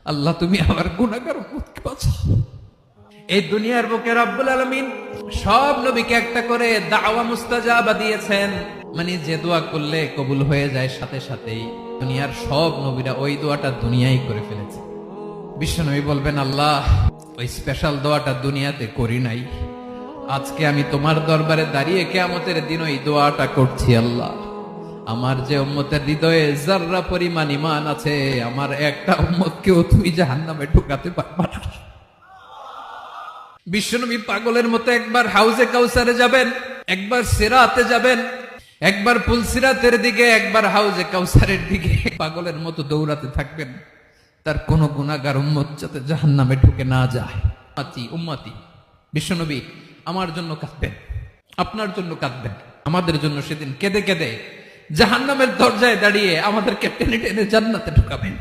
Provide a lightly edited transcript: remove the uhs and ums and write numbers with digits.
আল্লাহ তুমি আমার গুনাহগার উম্মতকে বাঁচাও। এই দুনিয়ার বুকে রব্বুল আলামিন সব নবীকে একটা করে দাওয়া মুস্তাজাবা দিয়েছেন, মানে যে দোয়া করলে কবুল হয়ে যায় সাথে সাথেই। দুনিয়ার সব নবীরা ওই দোয়াটা দুনিয়ায় করে ফেলেছে। বিশ্বনবী বলবেন, আল্লাহ ওই স্পেশাল দোয়াটা দুনিয়াতে করি নাই, আজকে আমি তোমার দরবারে দাঁড়িয়ে কিয়ামতের দিন ওই দোয়াটা করছি। আল্লাহ আমার যে উম্মতের হৃদয়ে যাররা পরিমাণ ঈমান আছে, আমার একটা উম্মতকেও তুমি জাহান্নামে ঢুকাতে পারবা না। বিশ্বনবী পাগলের মতো একবার হাউজে কাউসারে যাবেন, একবার সিরাতে যাবেন, একবার পুলসিরাতের দিকে, একবার হাউজে কাউসারের দিকে, পাগলের মতো দৌড়াতে থাকবেন। তার কোন গুনাহগার উম্মত যাতে জাহান্নামে ঢুকে না যায়। উম্মতি বিশ্বনবী আমার জন্য কাঁদবেন, আপনার জন্য কাঁদবেন, আমাদের জন্য সেদিন কেঁদে কেঁদে জাহান্নামের দরজায় দাঁড়িয়ে আমাদেরকে টেনে টেনে জান্নাতে ঢুকাবেন।